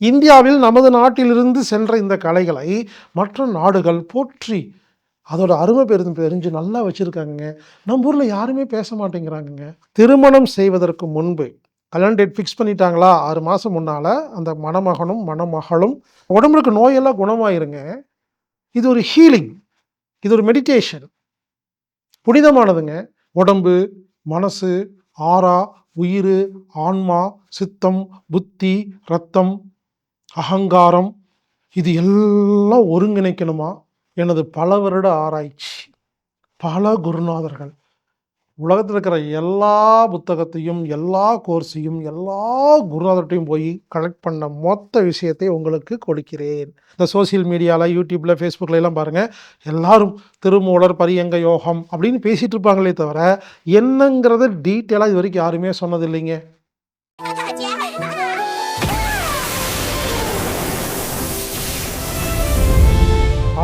இந்தியாவில் நமது நாட்டிலிருந்து சென்ற இந்த கலைகளை மற்ற நாடுகள் போற்றி அதோட அருமை தெரிஞ்சு நல்லா வச்சுருக்காங்க. நம்ம ஊரில் யாருமே பேச மாட்டேங்கிறாங்கங்க. திருமணம் செய்வதற்கு முன்பு கல்யாண டேட் ஃபிக்ஸ் பண்ணிட்டாங்களா, 6 மாதம் முன்னால் அந்த மணமகனும் மணமகளும் உடம்புக்கு நோயெல்லாம் குணமாயிருங்க. இது ஒரு ஹீலிங், இது ஒரு மெடிடேஷன், புனிதமானதுங்க. உடம்பு, மனசு, ஆறா, உயிர், ஆன்மா, சித்தம், புத்தி, ரத்தம், அகங்காரம், இது எல்லாம் ஒருங்கிணைக்கணுமா? எனது பல வருட ஆராய்ச்சி, பல குருநாதர்கள், உலகத்தில் இருக்கிற எல்லா புத்தகத்தையும், எல்லா கோர்ஸையும், எல்லா குருநாதர்கிட்டையும் போய் கலெக்ட் பண்ண மொத்த விஷயத்தை உங்களுக்கு கொடுக்கிறேன். இந்த சோசியல் மீடியாவில், யூடியூப்பில், ஃபேஸ்புக்கில் எல்லாம் பாருங்கள், எல்லாரும் திருமூலர், பரியங்க யோகம் அப்படின்னு பேசிகிட்டு இருப்பாங்களே தவிர என்னங்கிறத டீட்டெயிலாக இது வரைக்கும் யாருமே சொன்னதில்லைங்க.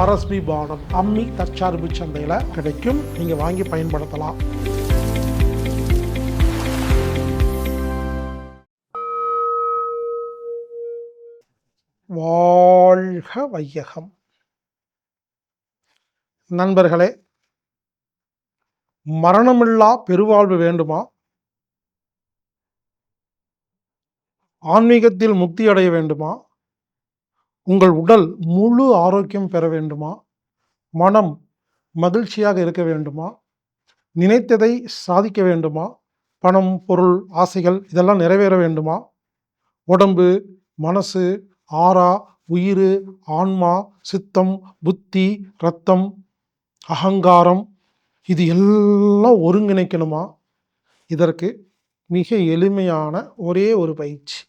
ஆர்எஸ்பி பானம் அம்மி தற்சார்பு சந்தையில் கிடைக்கும். நீங்கள் வாங்கி பயன்படுத்தலாம். வாழ்க வையகம். நண்பர்களே, மரணமில்லா பெருவாழ்வு வேண்டுமா? ஆன்மீகத்தில் முக்தி அடைய வேண்டுமா? உங்கள் உடல் முழு ஆரோக்கியம் பெற வேண்டுமா? மனம் மகிழ்ச்சியாக இருக்க வேண்டுமா? நினைத்ததை சாதிக்க வேண்டுமா? பணம், பொருள், ஆசைகள் இதெல்லாம் நிறைவேற வேண்டுமா? உடம்பு, மனசு, ஆறா, உயிர், ஆன்மா, சித்தம், புத்தி, ரத்தம், அகங்காரம், இது எல்லாம் ஒருங்கிணைக்கணுமா? இதற்கு மிக எளிமையான ஒரே ஒரு பயிற்சி.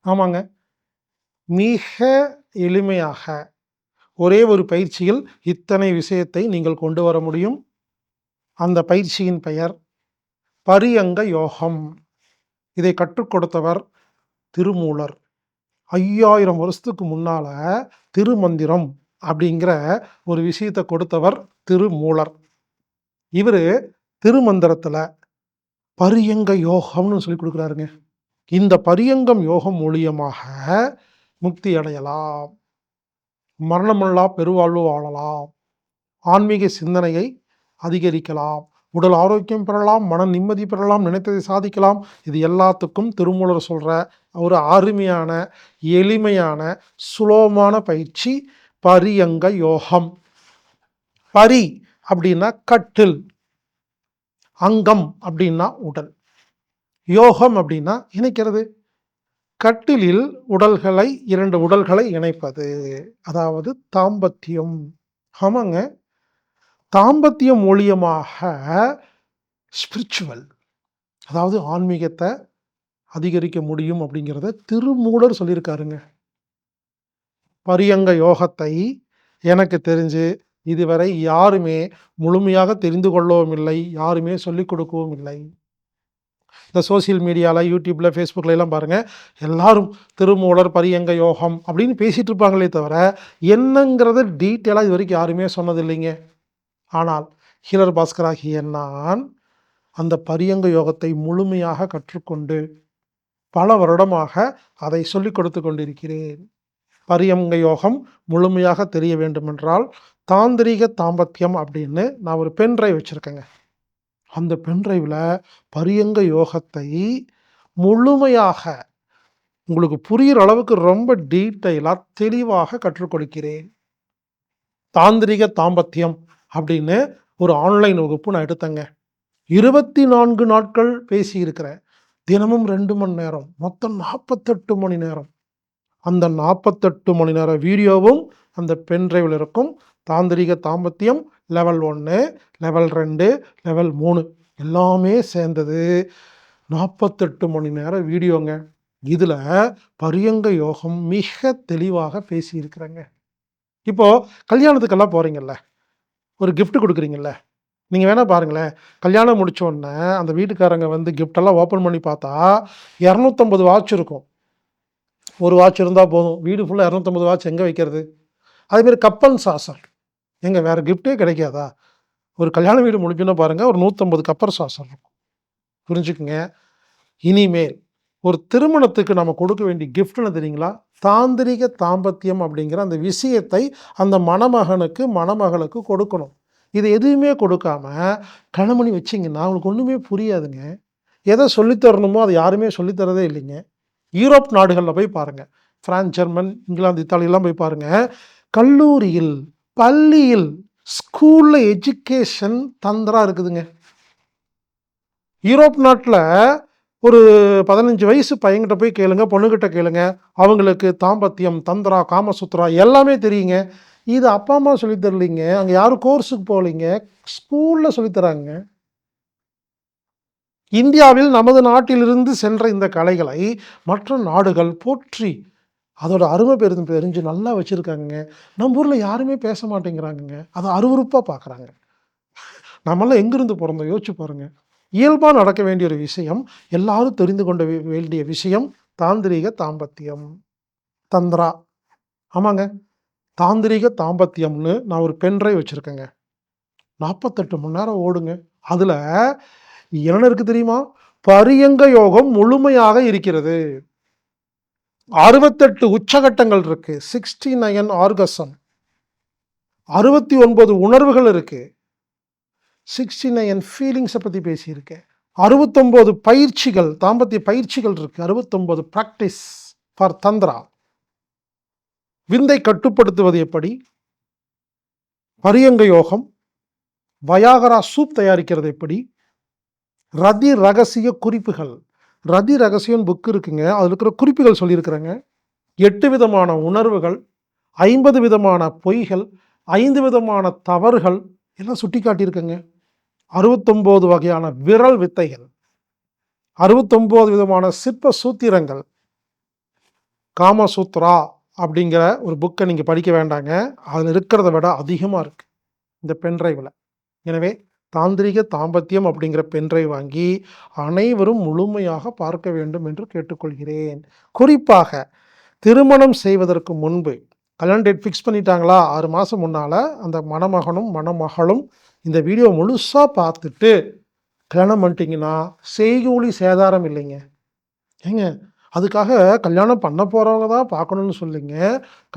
ஆமாங்க, மிக எளிமையாக ஒரே ஒரு பயிற்சியில் இத்தனை விஷயத்தை நீங்கள் கொண்டு வர முடியும். அந்த பயிற்சியின் பெயர் பரியங்க யோகம். இதை கற்றுக் கொடுத்தவர் திருமூலர். 5000 வருஷத்துக்கு முன்னால திருமந்திரம் அப்படிங்கிற ஒரு விஷயத்தை கொடுத்தவர் திருமூலர். இவர் திருமந்திரத்தில் பரியங்க யோகம்னு சொல்லி கொடுக்குறாருங்க. இந்த பரியங்கம் யோகம் மூலியமாக முக்தி அடையலாம், மரணமில்லா பெருவாழ்வு வாழலாம், ஆன்மீக சிந்தனையை அதிகரிக்கலாம், உடல் ஆரோக்கியம் பெறலாம், மன நிம்மதி பெறலாம், நினைத்ததை சாதிக்கலாம். இது எல்லாத்துக்கும் திருமூலர் சொல்கிற ஒரு அருமையான, எளிமையான, சுலபமான பயிற்சி பரியங்க யோகம். பரி அப்படின்னா கட்டில், அங்கம் அப்படின்னா உடல், யோகம் அப்படின்னா இணைக்கிறது. கட்டிலில் உடல்களை, 2 உடல்களை இணைப்பது, அதாவது தாம்பத்தியம். ஆமாங்க, தாம்பத்தியம் மூலியமாக ஸ்பிரிச்சுவல், அதாவது ஆன்மீகத்தை அதிகரிக்க முடியும் அப்படிங்கிறத திருமூலர் சொல்லியிருக்காருங்க. பரியங்க யோகத்தை எனக்கு தெரிஞ்சு இதுவரை யாருமே முழுமையாக தெரிந்து கொள்ளவும் இல்லை, யாருமே சொல்லிக் கொடுக்கவும் இல்லை. இந்த சோசியல் மீடியாவில், யூடியூப்பில், ஃபேஸ்புக்கில் எல்லாம் பாருங்கள், எல்லாரும் திருமூலர், பரியங்க யோகம் அப்படின்னு பேசிகிட்டு இருப்பாங்களே தவிர என்னங்கிறத டீட்டெயிலாக இது வரைக்கும் யாருமே சொன்னதில்லைங்க. ஆனால் ஹீலர் பாஸ்கராகிய நான் அந்த பரியங்க யோகத்தை முழுமையாக கற்றுக்கொண்டு பல வருடமாக அதை சொல்லிக் கொடுத்து கொண்டிருக்கிறேன். பரியங்க யோகம் முழுமையாக தெரிய வேண்டுமென்றால் தாந்திரிக தாம்பத்தியம் அப்படின்னு நான் ஒரு பென் டிரைவ் வச்சுருக்கேங்க. அந்த பென்ட்ரைவில் பரியங்க யோகத்தை முழுமையாக உங்களுக்கு புரிகிற அளவுக்கு ரொம்ப டீட்டெயிலாக தெளிவாக கற்றுக் கொடுக்கிறேன். தாந்திரிக தாம்பத்தியம் அப்படின்னு ஒரு ஆன்லைன் வகுப்பு நான் எடுத்தேங்க. 24 நாட்கள் பேசியிருக்கிறேன். தினமும் 2 மணி நேரம், மொத்தம் 48 மணி நேரம். அந்த 48 மணி நேரம் வீடியோவும் அந்த பென்ட்ரைவில் இருக்கும். தாந்திரிக தாம்பத்தியம் லெவல் 1, லெவல் 2, லெவல் 3 எல்லாமே சேர்ந்தது 48 மணி நேரம் வீடியோங்க. இதில் பரியங்க யோகம் மிக தெளிவாக பேசியிருக்கிறேங்க. இப்போது கல்யாணத்துக்கெல்லாம் போகிறீங்கல்ல, ஒரு கிஃப்ட் கொடுக்குறீங்கல்ல, நீங்கள் வேணால் பாருங்களேன், கல்யாணம் முடித்தோடனே அந்த வீட்டுக்காரங்க வந்து கிஃப்டெல்லாம் ஓப்பன் பண்ணி பார்த்தா 250 வாட்ச் இருக்கும். ஒரு வாட்ச் இருந்தால் போதும், வீடு ஃபுல்லாக 250 வாட்ச் எங்கே வைக்கிறது? அதேமாரி கப்பன் சாசர், எங்கே வேறு கிஃப்டே கிடைக்காதா? ஒரு கல்யாண வீடு முடிஞ்சுன்னா பாருங்கள், ஒரு 150 கப்பர் சாசர் இருக்கும். புரிஞ்சுக்குங்க. இனிமேல் ஒரு திருமணத்துக்கு நம்ம கொடுக்க வேண்டிய கிஃப்ட் என்ன தெரியுங்களா? தாந்திரிக தாம்பத்தியம் அப்படிங்கிற அந்த விஷயத்தை அந்த மணமகனுக்கு, மணமகளுக்கு கொடுக்கணும். இது எதுவுமே கொடுக்காம கல்யாணம் பண்ணி வச்சீங்கன்னா, அவங்களுக்கு ஒண்ணுமே புரியாதுங்க. எத சொல்லி தரணுமோ அத யாருமே சொல்லி தரதே இல்லைங்க. யூரோப் நாடுகள்ல போய் பாருங்க. பிரான்ஸ், ஜெர்மன், இங்கிலாந்து, இத்தாலிலாம் போய் பாருங்க. கல்லூரியில், பள்ளியில், ஸ்கூல்ல எஜுகேஷன் தந்திரா இருக்குதுங்க. யூரோப் நாட்ல ஒரு 15 வயசு பையன்கிட்ட போய் கேளுங்க, பொண்ணுகிட்ட கேளுங்க. அவங்களுக்கு தாம்பத்தியம், தந்திரா, காமசூத்ரா எல்லாமே தெரியுங்க. இது அப்பா, அம்மா சொல்லி தரலைங்க. அங்க யாரும் கோர்ஸுக்கு போகலைங்க. ஸ்கூல்ல சொல்லி தராங்க. இந்தியாவில் நமது நாட்டிலிருந்து சென்ற இந்த கலைகளை மற்ற நாடுகள் போற்றி அதோட அருமை தெரிஞ்சு நல்லா வச்சிருக்காங்கங்க. நம்ம ஊர்ல யாருமே பேச மாட்டேங்கிறாங்கங்க. அத அருவருப்பா பார்க்குறாங்க. நம்மலாம் எங்கிருந்து பொறந்தோம் யோசிச்சு பாருங்க. இயல்பா நடக்க வேண்டிய ஒரு விஷயம், எல்லாரும் தெரிந்து கொண்ட வேண்டிய விஷயம் தாந்திரீக தாம்பத்தியம். தந்திரா. ஆமாங்க. தாந்திரீக தாம்பத்தியம்னு நான் ஒரு பென் டிரைவ் வச்சிருக்கேங்க. 48 மணி நேரம் ஓடுங்க. அதுல என்ன இருக்கு தெரியுமா? பரியங்க யோகம் முழுமையாக இருக்கிறது. 68 உச்சகட்டங்கள் இருக்கு. 69 ஆர்கசம். 69 உணர்வுகள் இருக்கு. 69 ஃபீலிங்ஸ பத்தி பேசியிருக்கேன். 69 பயிற்சிகள், தாம்பத்திய பயிற்சிகள் இருக்கு. 69 பிராக்டிஸ் ஃபார் தந்திரா. விந்தை கட்டுப்படுத்துவது எப்படி? பரியங்க யோகம், வயாகரா சூப் தயாரிக்கிறது எப்படி? ரதி ரகசிய குறிப்புகள். ரதி ரகசியம் புக் இருக்குங்க. அதுல இருக்கிற குறிப்புகள் சொல்லியிருக்கிறேங்க. 8 விதமான உணர்வுகள், 50 விதமான பொய்கள், 5 விதமான தவறுகள் எல்லாம் சுட்டி காட்டியிருக்கேங்க. 69 வகையான விரல் வித்தைகள், 69 விதமான சிற்ப சூத்திரங்கள். காமசூத்ரா அப்படிங்கிற ஒரு புக்கை நீங்க படிக்க வேண்டாங்க. அதுல இருக்கிறத விட அதிகமா இருக்கு இந்த பென் டிரைவ்ல. எனவே தாந்திரிக தாம்பத்தியம் அப்படிங்கிற பென் டிரைவ் வாங்கி அனைவரும் முழுமையாக பார்க்க வேண்டும் என்று கேட்டுக்கொள்கிறேன். குறிப்பாக திருமணம் செய்வதற்கு முன்பு கல்யாண டேட் ஃபிக்ஸ் பண்ணிட்டாங்களா? 6 மாசம் முன்னால அந்த மணமகனும் மணமகளும் இந்த வீடியோ முழுசா பார்த்துட்டு கல்யாணம் பண்ணிட்டீங்கன்னா செய்கூலி சேதாரம் இல்லைங்க. ஏங்க அதுக்காக கல்யாணம் பண்ண போறவங்க தான் பார்க்கணும்னு சொல்லிங்க.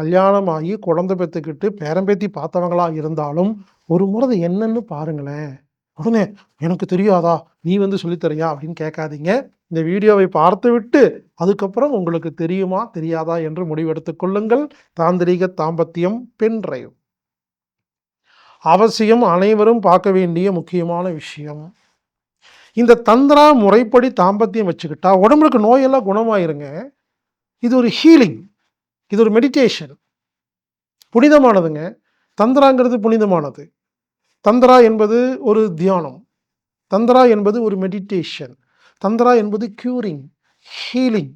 கல்யாணம் ஆகி குழந்தை பெத்துக்கிட்டு பேரம்பேத்தி பார்த்தவங்களா இருந்தாலும் ஒரு முறை அது என்னன்னு பாருங்களேன். உடனே எனக்கு தெரியாதா? நீ வந்து சொல்லி தரியா? அப்படின்னு கேட்காதீங்க. இந்த வீடியோவை பார்த்துவிட்டு அதுக்கப்புறம் உங்களுக்கு தெரியுமா தெரியாதா என்று முடிவெடுத்துக் கொள்ளுங்கள். தாந்திரீக தாம்பத்தியம் பென் டிரைவ் அவசியம் அனைவரும் பார்க்க வேண்டிய முக்கியமான விஷயம். இந்த தந்திரா முறைப்படி தாம்பத்தியம் வச்சுக்கிட்டா உடம்புக்கு நோயெல்லாம் குணமாயிருங்க. இது ஒரு ஹீலிங். இது ஒரு மெடிடேஷன். புனிதமானதுங்க. தந்திராங்கிறது புனிதமானது. தந்திரா என்பது ஒரு தியானம். தந்திரா என்பது ஒரு மெடிடேஷன். தந்திரா என்பது க்யூரிங், ஹீலிங்.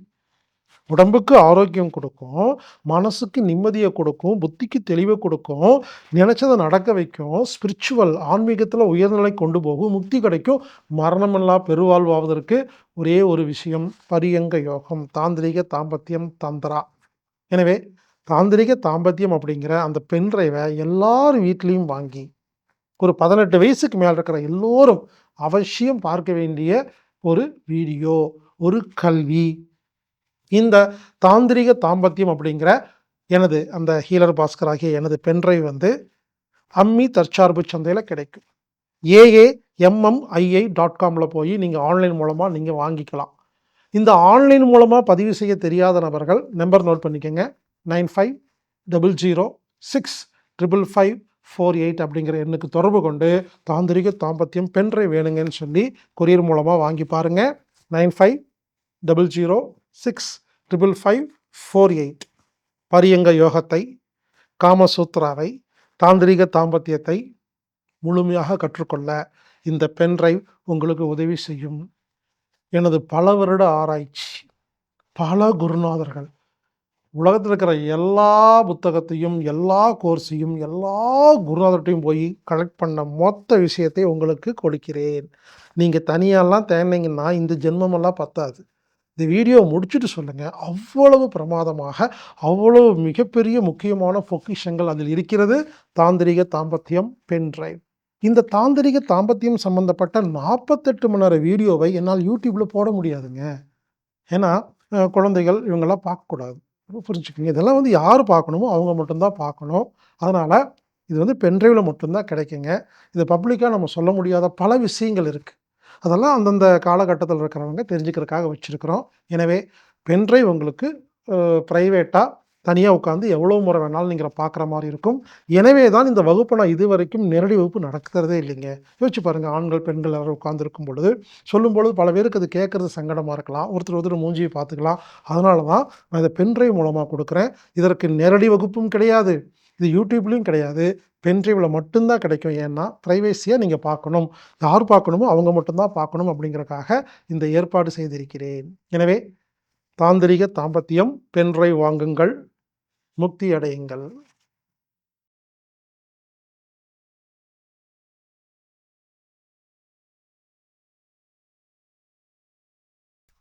உடம்புக்கு ஆரோக்கியம் கொடுக்கும், மனசுக்கு நிம்மதியை கொடுக்கும், புத்திக்கு தெளிவை கொடுக்கும், நினைச்சதை நடக்க வைக்கும், ஸ்பிரிச்சுவல் ஆன்மீகத்தில் உயர்நிலை கொண்டு போகும், முக்தி கிடைக்கும், மரணமில்லா பெருவாழ்வாவதற்கு ஒரே ஒரு விஷயம் பரியங்க யோகம், தாந்திரிக தாம்பத்தியம், தந்திரா. எனவே தாந்திரிக தாம்பத்தியம் அப்படிங்கிற அந்த பென் டிரைவை எல்லார் வீட்லேயும் வாங்கி ஒரு 18 வயசுக்கு மேல் இருக்கிற எல்லோரும் அவசியம் பார்க்க வேண்டிய ஒரு வீடியோ, ஒரு கல்வி. இந்த தாந்திரிக தாம்பத்தியம் அப்படிங்கிற எனது அந்த ஹீலர் பாஸ்கர் ஆகிய எனது பென்ட்ரைவ் வந்து அம்மி தற்சார்பு சந்தையில் கிடைக்கும். AAMMII.comல போய் நீங்கள் ஆன்லைன் மூலமாக நீங்கள் வாங்கிக்கலாம். இந்த ஆன்லைன் மூலமாக பதிவு செய்ய தெரியாத நபர்கள் நம்பர் நோட் பண்ணிக்கோங்க. 9500655548 அப்படிங்கிற எண்ணுக்கு தொடர்பு கொண்டு தாந்திரிக தாம்பத்தியம் பென்ட்ரைவ் வேணுங்கன்னு சொல்லி கொரியர் மூலமாக வாங்கி பாருங்கள். 9500655548 பரியங்க யோகத்தை, காமசூத்ராவை, தாந்திரிக தாம்பத்தியத்தை முழுமையாக கற்றுக்கொள்ள இந்த பென்ட்ரைவ் உங்களுக்கு உதவி செய்யும். எனது பல வருட ஆராய்ச்சி, பல குருநாதர்கள், உலகத்தில் இருக்கிற எல்லா புத்தகத்தையும், எல்லா கோர்ஸையும், எல்லா குருநாதர்கிட்டையும் போய் கலெக்ட் பண்ண மொத்த விஷயத்தை உங்களுக்கு கொடுக்கிறேன். நீங்கள் தனியாலாம் தேடினீங்கன்னா இந்த ஜென்மமெல்லாம் பத்தாது. இந்த வீடியோ முடிச்சுட்டு சொல்லுங்கள். அவ்வளவு பிரமாதமாக, அவ்வளவு மிகப்பெரிய முக்கியமான பொக்கிஷங்கள் அதில் இருக்கிறது. தாந்திரிக தாம்பத்தியம் பென் டிரைவ். இந்த தாந்திரிக தாம்பத்தியம் சம்பந்தப்பட்ட 48 மணி நேர வீடியோவை என்னால் யூடியூப்ல போட முடியாதுங்க. ஏன்னா குழந்தைகள் இவங்கெல்லாம் பார்க்கக்கூடாது. புரிஞ்சுக்கங்க. இதெல்லாம் வந்து யார் பார்க்கணுமோ அவங்க மட்டும் தான் பார்க்கணும். அதனால இது வந்து பென்ட்ரைவ்ல மட்டும் தான் கிடைக்குங்க. இது பப்ளிக்கா நம்ம சொல்ல முடியாத பல விஷயங்கள் இருக்கு. அதெல்லாம் அந்தந்த காலகட்டத்தில இருக்கிறவங்க தெரிஞ்சுக்கிறதுக்காக வச்சிருக்கிறோம். எனவே பென்ட்ரைவ் உங்களுக்கு பிரைவேட்டா தனியா உட்காந்து எவ்வளோ முறை வேணாலும் நீங்க பார்க்குற மாரி இருக்கும். எனவே தான் இந்த வகுப்ப நான் இதுவரைக்கும் நேரடி வகுப்பு நடத்துறதே இல்லைங்க. யோசிச்சு பாருங்க. ஆண்கள், பெண்கள் எல்லாரும் உட்கார்ந்திருக்கும் பொழுது, சொல்லும்பொழுது பல பேருக்கு அது கேட்கறது சங்கடமா இருக்கலாம். ஒருத்தர் மூஞ்சிய பார்த்துக்கலாம். அதனால தான் நான் இத பென்ட்ரைவ் மூலமா குடுக்குறேன். இதற்கு நேரடி வகுப்பும் கிடையாது. இது YouTubeலயும் கிடையாது. பென்ட்ரைவ்ல மட்டும் தான் கிடைக்கும். ஏன்னா, பிரைவசியா நீங்க பார்க்கணும். யார் பார்க்கணுமோ அவங்க மட்டும் தான் பார்க்கணும் அப்படிங்கிறதுக்காக இந்த ஏற்பாடு செய்திருக்கிறேன். எனவே தாந்திரீக தாம்பத்தியம் பென்ட்ரைவ் வாங்குங்கள். முக்தி அடையுங்கள்.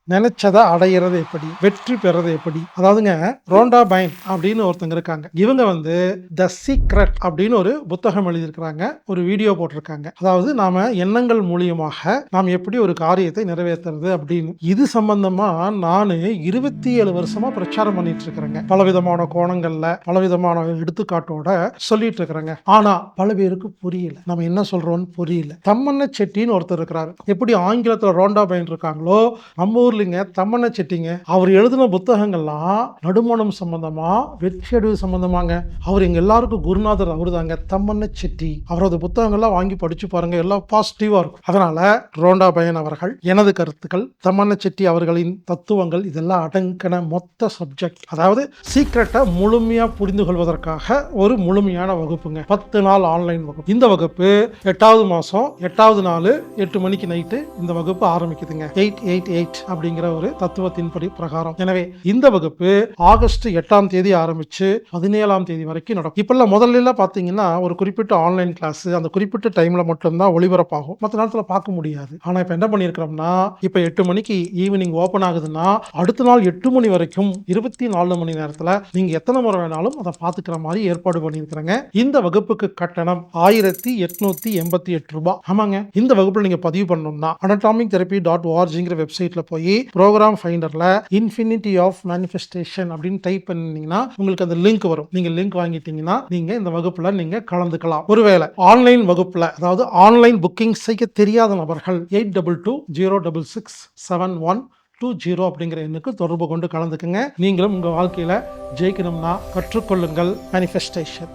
நெனைச்சத அடையறது எப்படி? வெற்றி பெறது எப்படி? அதாவதுங்க ரோண்டா பைன் அப்படின்னு ஒருத்தங்க இருக்காங்க. இவங்க வந்து த சீக்ரெட் அப்படின்னு ஒரு புத்தகம் எழுதியிருக்கிறாங்க. ஒரு வீடியோ போட்டிருக்காங்க. அதாவது நாம எண்ணங்கள் மூலியமாக நாம் எப்படி ஒரு காரியத்தை நிறைவேத்துறது அப்படின்னு. இது சம்பந்தமா நானு 27 வருஷமா பிரச்சாரம் பண்ணிட்டு இருக்கிறேங்க. பலவிதமான கோணங்கள்ல, பலவிதமான எடுத்துக்காட்டோட சொல்லிட்டு இருக்கிறேங்க. ஆனா பல பேருக்கு புரியல. நம்ம என்ன சொல்றோம்னு புரியல. தம்மண்ண செட்டின்னு ஒருத்தர் இருக்கிறாரு. எப்படி ஆங்கிலத்துல ரோண்டா பைன் இருக்காங்களோ, நம்ம ஊர்லிங்க தம்மண்ண செட்டிங்க. அவர் எழுதின புத்தகங்கள்லாம் நடுமணம் சம்பந்தமா, வெற்றியடைவு சம்பந்தமாங்க. அவர் எங்க எல்லாருக்கும் குருநாதர் அவருதாங்க தம்மண்ண செட்டி. அவரது புத்தகங்கள்லாம் வாங்கி படிச்சு பாருங்க. எல்லாம் பாசிட்டிவா இருக்கும். அதனால ரோண்டா பையன் அவர்கள் எனது கருத்துக்கள், தம்மண்ண செட்டி அவர்களின் தத்துவங்கள் இதெல்லாம் அடங்கின மொத்த சப்ஜெக்ட். அதாவது சீக்ரெட்டை முழுமையா புரிந்து கொள்வதற்காக ஒரு முழுமையான வகுப்புங்க. 10 நாள் ஆன்லைன் வகுப்பு. இந்த வகுப்பு 8வது மாசம் 8வது நாள் 8 மணிக்கு நைட்டு இந்த வகுப்பு ஆரம்பிக்குதுங்க. 888 அப்படிங்கிற ஒரு தத்துவத்தின்படி பிரகாரம். எனவே இந்த வகுப்பு ஆகஸ்ட் 8ஆம் தேதி ஆரம்பிச்சு 17ஆம் தேதி வரைக்கும் நடக்கும். இப்பெல்லாம் முதல்ல பாத்தீங்கன்னா ஒரு குறிப்பிட்ட ஆன்லைன் கிளாஸ் அந்த குறிப்பிட்ட டைம்ல மட்டும்தான் ஒளிபரப்பாகும். மற்ற நேரத்தில் பார்க்க முடியாது. ஆனா இப்ப என்ன பண்ணிருக்கிறோம்னா, இப்ப 8 மணிக்கு ஈவினிங் ஓபன் ஆகுதுன்னா அடுத்த நாள் 8 மணி வரைக்கும் 24 மணி நேரத்துல நீங்க எத்தனை முறை வேணாலும் அதை பார்த்துக்கிற மாதிரி ஏற்பாடு பண்ணியிருக்கிறேங்க. இந்த வகுப்புக்கு கட்டணம் 1888 ரூபாய். ஆமாங்க. இந்த வகுப்புல நீங்க பதிவு பண்ணணும்னா anatomictherapy.orgங்கிற வெப்சைட்ல போய் ப்ரோக்ராம் ஃபைண்டர்ல இன்ஃபினிட்டி ஆஃப் மேனிஃபெஸ்டேஷன் அப்படின்னு டைப் பண்ணீங்கன்னா உங்களுக்கு அந்த லிங்க் வரும். நீங்க லிங்க் வாங்கிட்டீங்கன்னா நீங்க இந்த வகுப்புல நீங்க கலந்துக்கலாம். ஒருவேளை ஆன்லைன் வகுப்புல அதாவது ஆன்லைன் புக்கிங் செய்ய தெரியாத நபர்கள் 8220667120 அப்படிங்கிற எண்ணுக்கு தொடர்பு கொண்டு கலந்துக்குங்க. நீங்களும் உங்க வாழ்க்கையில ஜெயிக்கணும்னா கற்றுக்கொள்ளுங்கள் மேனிஃபெஸ்டேஷன்.